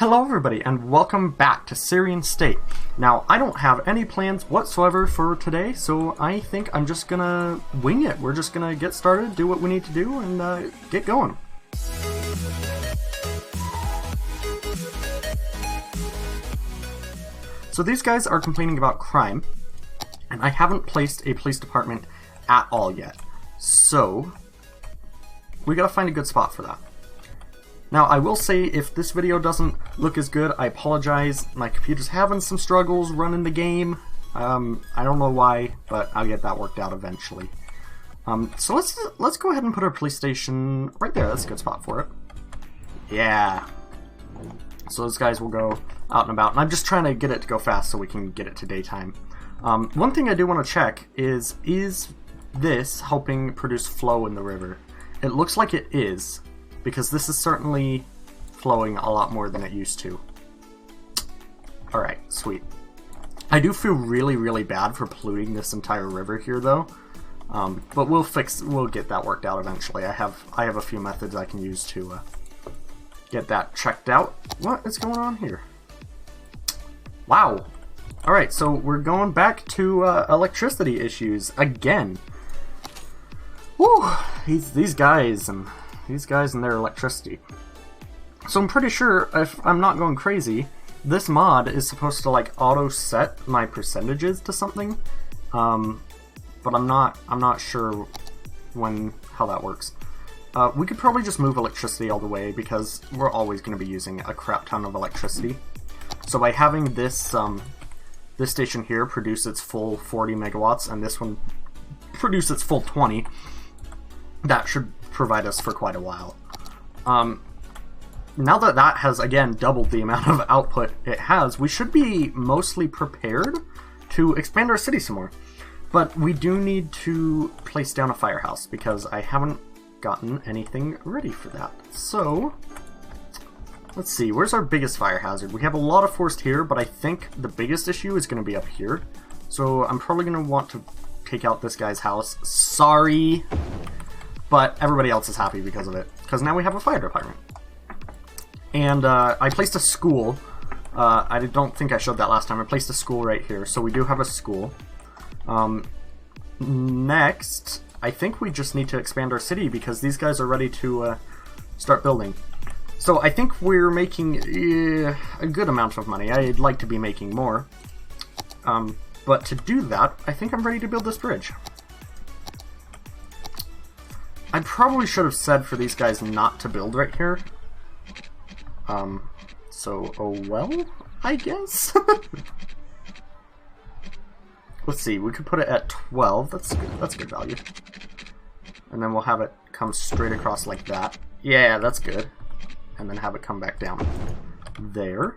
Hello everybody and welcome back to Surian State. Now I don't have any plans whatsoever for today, so I think I'm just gonna wing it. We're just gonna get started, do what we need to do, and get going. So these guys are complaining about crime, and I haven't placed a police department at all yet. So we gotta find a good spot for that. Now, I will say, if this video doesn't look as good, I apologize. My computer's having some struggles running the game. I don't know why, but I'll get that worked out eventually. So let's go ahead and put our police station right there. That's a good spot for it. Yeah. So those guys will go out and about. And I'm just trying to get it to go fast so we can get it to daytime. One thing I do want to check is this helping produce flow in the river? It looks like it is, because this is certainly flowing a lot more than it used to. Alright, sweet. I do feel really bad for polluting this entire river here though. But we'll get that worked out eventually. I have a few methods I can use to get that checked out. What is going on here? Wow. Alright, so we're going back to electricity issues again. Whew, these guys and their electricity. So I'm pretty sure, if I'm not going crazy, this mod is supposed to like auto set my percentages to something, but I'm not sure how that works. We could probably just move electricity all the way because we're always going to be using a crap ton of electricity. So by having this this station here produce its full 40 megawatts and this one produce its full 20, that should provide us for quite a while. Now that has again doubled the amount of output it has, we should be mostly prepared to expand our city some more. But we do need to place down a firehouse because I haven't gotten anything ready for that. So let's see, where's our biggest fire hazard? We have a lot of forest here, but I think the biggest issue is going to be up here. So I'm probably going to want to take out this guy's house. Sorry. But everybody else is happy because of it, because now we have a fire department. And I placed a school. I don't think I showed that last time. I placed a school right here, so we do have a school. Next, I think we just need to expand our city because these guys are ready to start building. So I think we're making a good amount of money. I'd like to be making more. But to do that, I think I'm ready to build this bridge. I probably should have said for these guys not to build right here. So, oh well, I guess? Let's see, we could put it at 12, that's good value. And then we'll have it come straight across like that. Yeah, that's good. And then have it come back down there.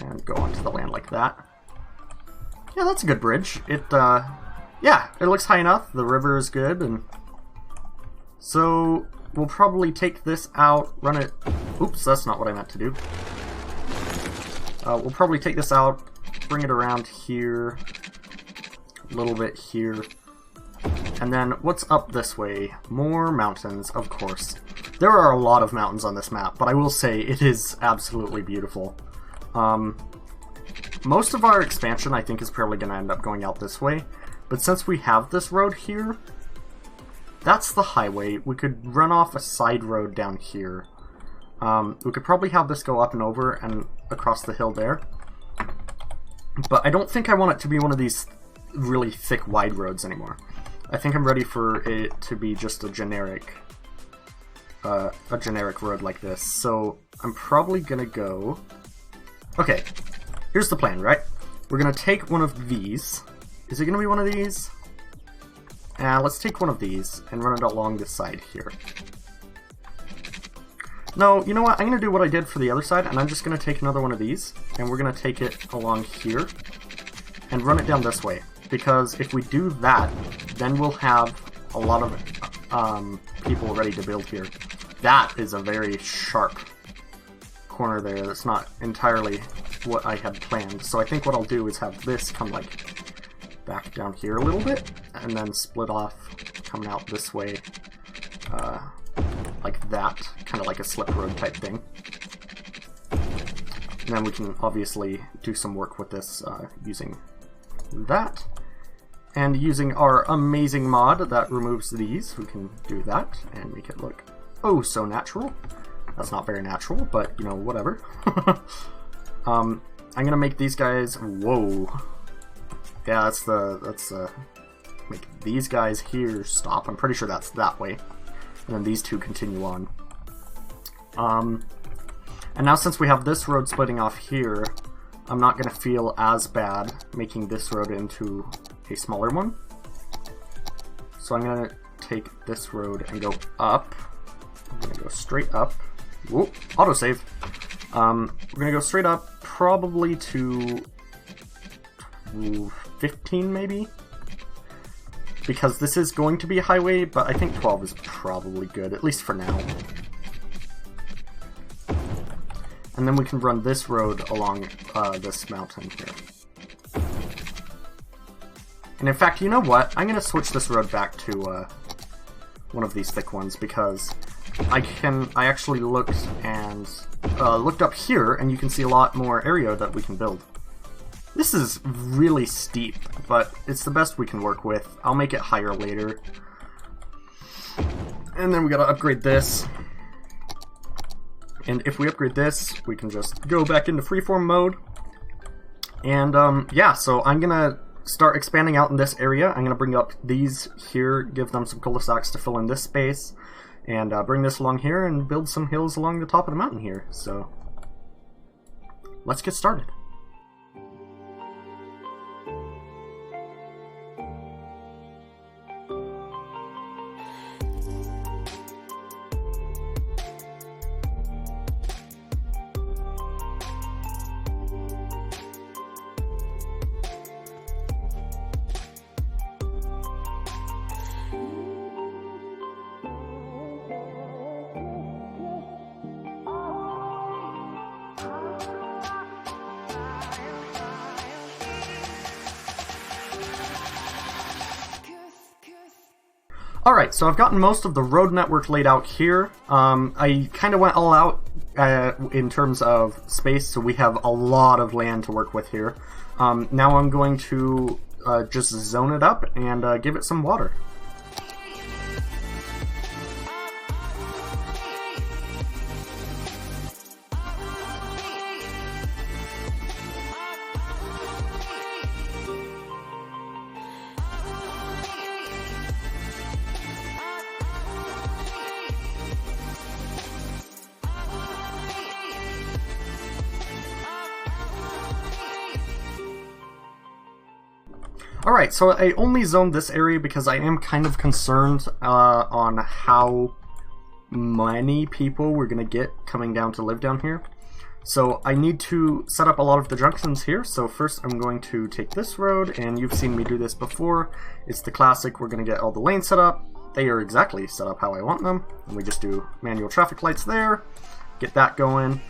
And go onto the land like that. Yeah, that's a good bridge. Yeah, it looks high enough, the river is good, and so we'll probably take this out, run it... Oops, that's not what I meant to do. We'll probably take this out, bring it around here, a little bit here, and then what's up this way? More mountains, of course. There are a lot of mountains on this map, but I will say it is absolutely beautiful. Most of our expansion, I think, is probably going to end up going out this way, but since we have this road here, that's the highway. We could run off a side road down here. We could probably have this go up and over and across the hill there. But I don't think I want it to be one of these really thick, wide roads anymore. I think I'm ready for it to be just a generic road like this. So I'm probably gonna go... Okay, here's the plan, right? We're gonna take one of these. Is it gonna be one of these? Let's take one of these and run it along this side here. No, you know what? I'm going to do what I did for the other side, and I'm just going to take another one of these, and we're going to take it along here and run it down this way. Because if we do that, then we'll have a lot of people ready to build here. That is a very sharp corner there. That's not entirely what I had planned. So I think what I'll do is have this come like back down here a little bit, and then split off, coming out this way, like that, kind of like a slip road type thing. And then we can obviously do some work with this using that. And using our amazing mod that removes these, we can do that and make it look oh so natural. That's not very natural, but you know, whatever. I'm gonna make these guys, whoa. Yeah, that's make these guys here stop. I'm pretty sure that's that way. And then these two continue on. And now since we have this road splitting off here, I'm not gonna feel as bad making this road into a smaller one. So I'm gonna take this road and go up. I'm gonna go straight up. Whoop, autosave. We're gonna go straight up, probably to 15 maybe? Because this is going to be a highway, but I think 12 is probably good, at least for now. And then we can run this road along this mountain here. And in fact, you know what? I'm going to switch this road back to one of these thick ones, because I actually looked up here, and you can see a lot more area that we can build. This is really steep, but it's the best we can work with. I'll make it higher later. And then we gotta upgrade this. And if we upgrade this, we can just go back into freeform mode. And yeah, so I'm gonna start expanding out in this area. I'm gonna bring up these here, give them some cul-de-sacs to fill in this space, and bring this along here and build some hills along the top of the mountain here. So let's get started. Alright, so I've gotten most of the road network laid out here. I kind of went all out in terms of space, so we have a lot of land to work with here. Now I'm going to just zone it up and give it some water. Alright, so I only zoned this area because I am kind of concerned on how many people we're going to get coming down to live down here. So I need to set up a lot of the junctions here. So first I'm going to take this road, and you've seen me do this before. It's the classic, we're going to get all the lanes set up. They are exactly set up how I want them. And we just do manual traffic lights there, get that going.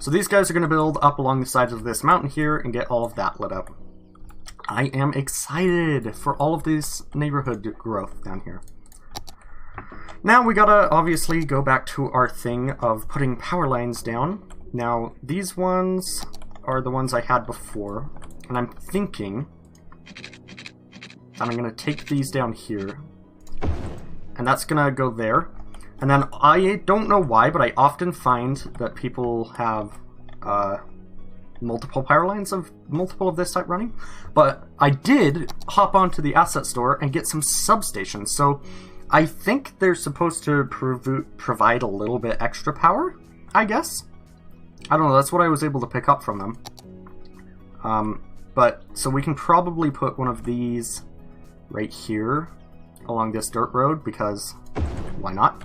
So these guys are going to build up along the sides of this mountain here and get all of that lit up. I am excited for all of this neighborhood growth down here. Now we gotta obviously go back to our thing of putting power lines down. Now these ones are the ones I had before, and I'm thinking that I'm going to take these down here, and that's going to go there. And then I don't know why, but I often find that people have multiple power lines of multiple of this type running. But I did hop onto the asset store and get some substations. So I think they're supposed to provide a little bit extra power. I guess. I don't know, that's what I was able to pick up from them. But, so we can probably put one of these right here along this dirt road, because why not?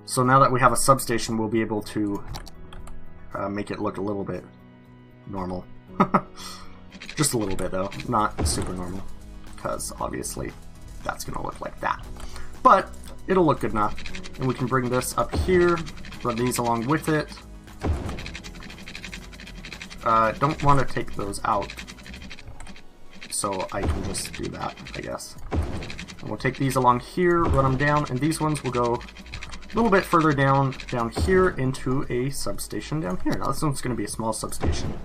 So now that we have a substation, we'll be able to make it look a little bit normal. Just a little bit, though. Not super normal, because obviously that's going to look like that. But it'll look good enough. And we can bring this up here, run these along with it. Don't want to take those out, so I can just do that, I guess. And we'll take these along here, run them down, and these ones will go a little bit further down here into a substation down here. Now this one's going to be a small substation.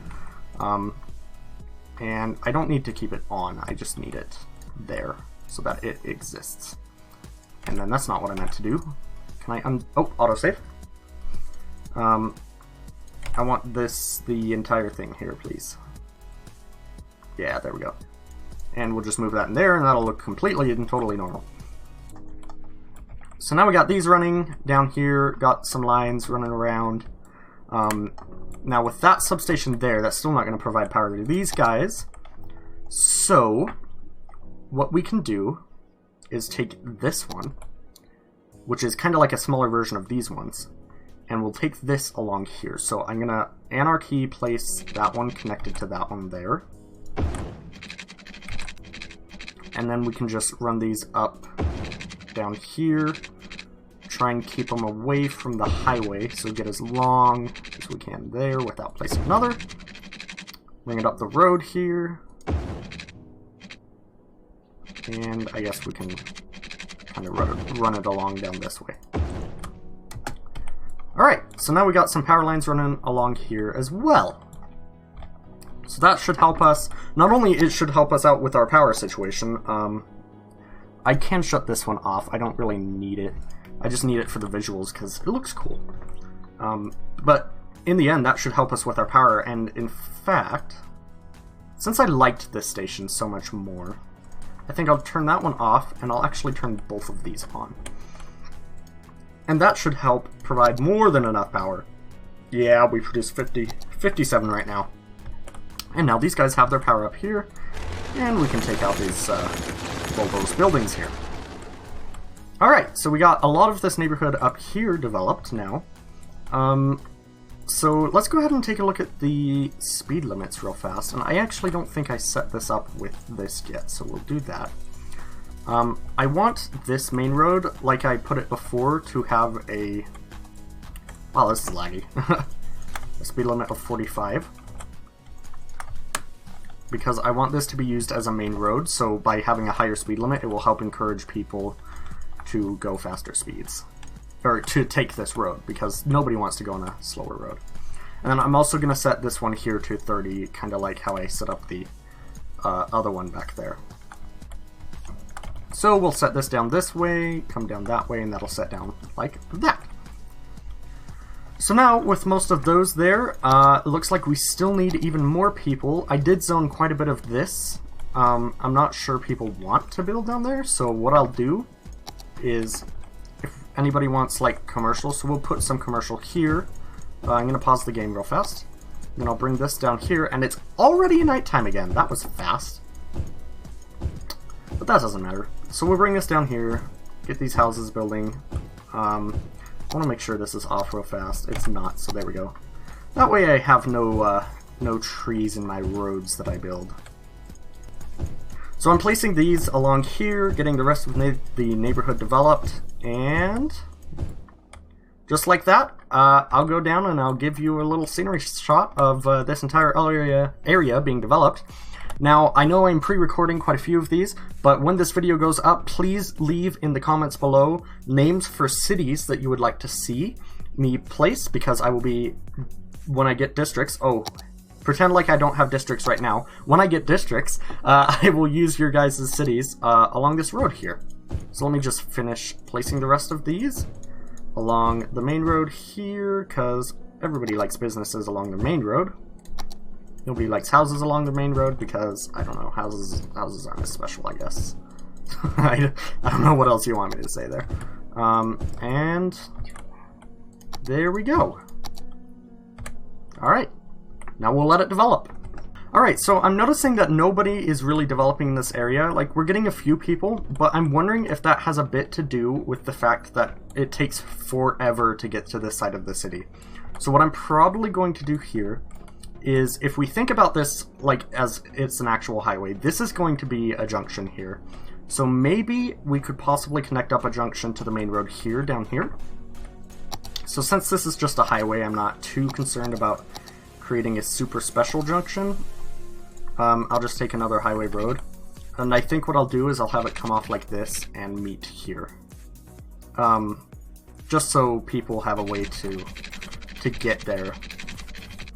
And I don't need to keep it on, I just need it there so that it exists. And then that's not what I meant to do. Can I oh, autosave. I want the entire thing here, please. Yeah, there we go. And we'll just move that in there, and that'll look completely and totally normal. So now we got these running down here, got some lines running around. Now with that substation there, that's still not going to provide power to these guys. So what we can do is take this one, which is kind of like a smaller version of these ones, and we'll take this along here. So I'm going to anarchy place that one connected to that one there. And then we can just run these up down here, try and keep them away from the highway so we get as long as we can there without placing another. Bring it up the road here. And I guess we can kind of run it along down this way. Alright, so now we got some power lines running along here as well. So that should help us. Not only it should help us out with our power situation, I can shut this one off. I don't really need it. I just need it for the visuals because it looks cool. But in the end, that should help us with our power. And in fact, since I liked this station so much more, I think I'll turn that one off and I'll actually turn both of these on. And that should help provide more than enough power. Yeah, we produce 57 right now. And now these guys have their power up here, and we can take out these bulbous buildings here. Alright, so we got a lot of this neighborhood up here developed now. So let's go ahead and take a look at the speed limits real fast. And I actually don't think I set this up with this yet, so we'll do that. I want this main road, like I put it before, to have a... Wow, this is laggy. A speed limit of 45. Because I want this to be used as a main road, so by having a higher speed limit, it will help encourage people to go faster speeds. Or to take this road, because nobody wants to go on a slower road. And then I'm also going to set this one here to 30, kind of like how I set up the other one back there. So we'll set this down this way, come down that way, and that'll set down like that. So now, with most of those there, it looks like we still need even more people. I did zone quite a bit of this. I'm not sure people want to build down there, so what I'll do is, if anybody wants like commercial, so we'll put some commercial here. I'm going to pause the game real fast. Then I'll bring this down here, and it's already nighttime again. That was fast. But that doesn't matter. So we'll bring this down here, get these houses building. I want to make sure this is off real fast. It's not, so there we go. That way I have no trees in my roads that I build. So I'm placing these along here, getting the rest of the neighborhood developed, and just like that, I'll go down and I'll give you a little scenery shot of this entire area being developed. Now, I know I'm pre-recording quite a few of these, but when this video goes up, please leave in the comments below names for cities that you would like to see me place, because I will be, when I get districts, pretend like I don't have districts right now. When I get districts, I will use your guys' cities along this road here. So let me just finish placing the rest of these along the main road here, because everybody likes businesses along the main road. Nobody likes houses along the main road because, I don't know, houses aren't as special, I guess. I don't know what else you want me to say there. And There we go. Alright, now we'll let it develop. Alright, so I'm noticing that nobody is really developing in this area. Like, we're getting a few people, but I'm wondering if that has a bit to do with the fact that it takes forever to get to this side of the city. So what I'm probably going to do here is, if we think about this like as it's an actual highway, this is going to be a junction here. So maybe we could possibly connect up a junction to the main road here, down here. So since this is just a highway, I'm not too concerned about creating a super special junction. I'll just take another highway road. And I think what I'll do is I'll have it come off like this and meet here. Just so people have a way to get there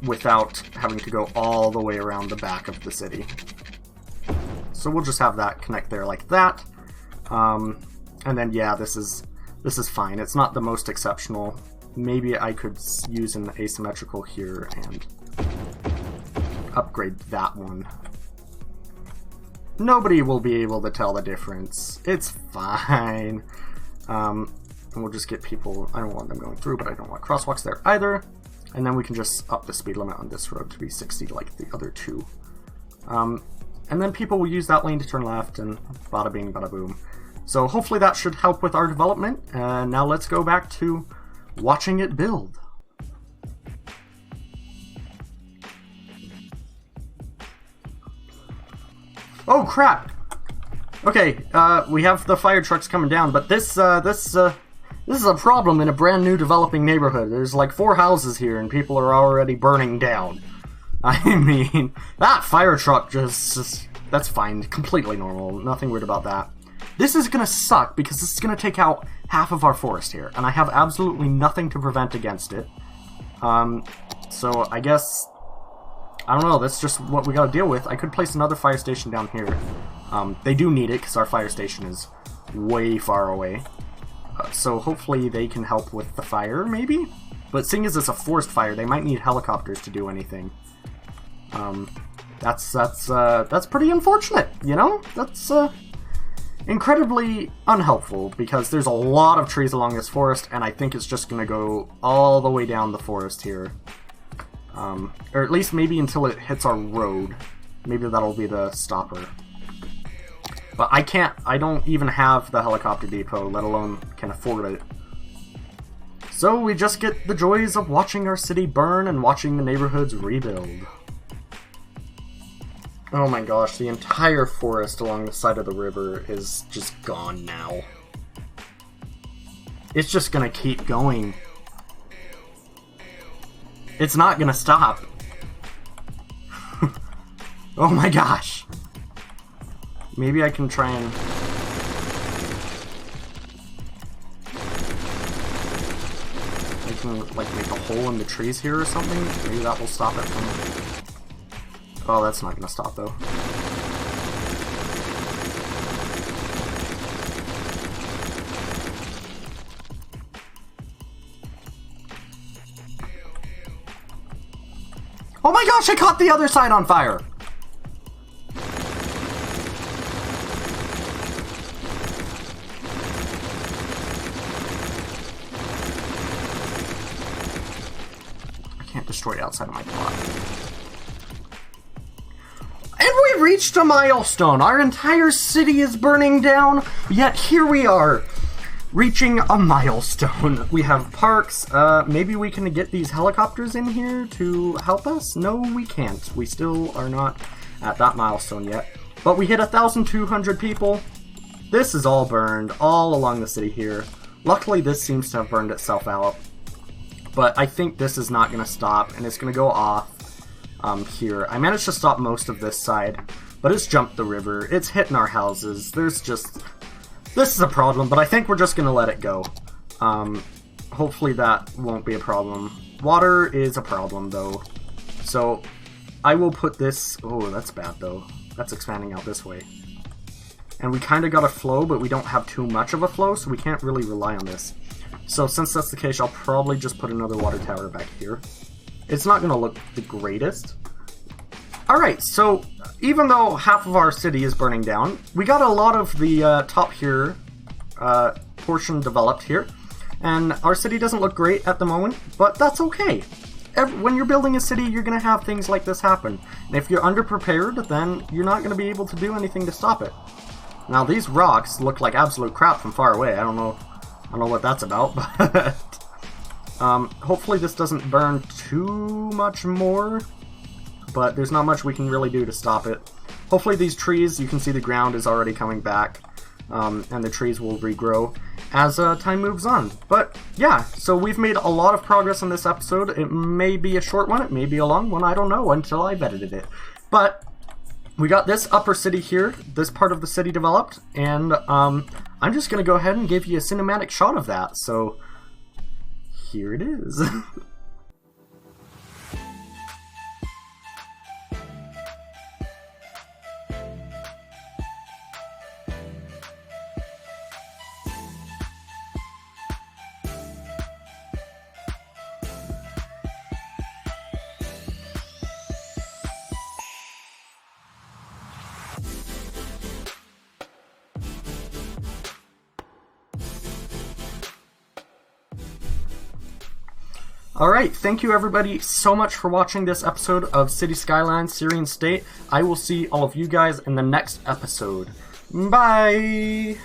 without having to go all the way around the back of the city. So we'll just have that connect there like that. And then yeah, this is fine. It's not the most exceptional. Maybe I could use an asymmetrical here and upgrade that one. Nobody will be able to tell the difference. It's fine. And we'll just get people, I don't want them going through, but I don't want crosswalks there either. And then we can just up the speed limit on this road to be 60 like the other two. And then people will use that lane to turn left, and bada bing, bada boom. So hopefully that should help with our development. And now let's go back to watching it build. Oh crap! Okay, we have the fire trucks coming down, but this is a problem in a brand new developing neighborhood. There's like 4 houses here and people are already burning down. I mean, that fire truck just that's fine, completely normal, nothing weird about that. This is gonna suck because this is gonna take out half of our forest here, and I have absolutely nothing to prevent against it. So I guess, I don't know, that's just what we gotta deal with. I could place another fire station down here. They do need it because our fire station is way far away. So hopefully they can help with the fire, maybe? But seeing as it's a forest fire, they might need helicopters to do anything. That's pretty unfortunate, you know? That's incredibly unhelpful because there's a lot of trees along this forest, and I think it's just gonna go all the way down the forest here. Or at least maybe until it hits our road. Maybe that'll be the stopper. But I don't even have the helicopter depot, let alone can afford it. So we just get the joys of watching our city burn and watching the neighborhoods rebuild. Oh my gosh, the entire forest along the side of the river is just gone now. It's just gonna keep going. It's not gonna stop. Oh my gosh. Maybe I can try and... I can, like, make a hole in the trees here or something? Maybe that will stop it from... Oh, that's not gonna stop, though. Oh my gosh, I caught the other side on fire! Destroyed outside of my plot. And we reached a milestone! Our entire city is burning down, yet here we are, reaching a milestone. We have parks. Maybe we can get these helicopters in here to help us? No, we can't. We still are not at that milestone yet. But we hit 1,200 people. This is all burned, all along the city here. Luckily, this seems to have burned itself out. But I think this is not going to stop, and it's going to go off here. I managed to stop most of this side, but it's jumped the river. It's hitting our houses. There's just... This is a problem, but I think we're just going to let it go. Hopefully that won't be a problem. Water is a problem, though. So I will put this... Oh, that's bad, though. That's expanding out this way. And we kind of got a flow, but we don't have too much of a flow, so we can't really rely on this. So since that's the case, I'll probably just put another water tower back here. It's not going to look the greatest. Alright, so even though half of our city is burning down, we got a lot of the top here portion developed here. And our city doesn't look great at the moment, but that's okay. When you're building a city, you're going to have things like this happen. And if you're underprepared, then you're not going to be able to do anything to stop it. Now, these rocks look like absolute crap from far away. I don't know what that's about, but hopefully this doesn't burn too much more. But there's not much we can really do to stop it. Hopefully these trees, you can see the ground is already coming back, and the trees will regrow as time moves on. But yeah, so we've made a lot of progress on this episode. It may be a short one, it may be a long one, I don't know until I've edited it. But we got this upper city here, this part of the city developed, and I'm just going to go ahead and give you a cinematic shot of that. So here it is. Alright, thank you everybody so much for watching this episode of City Skylines, Surian State. I will see all of you guys in the next episode. Bye!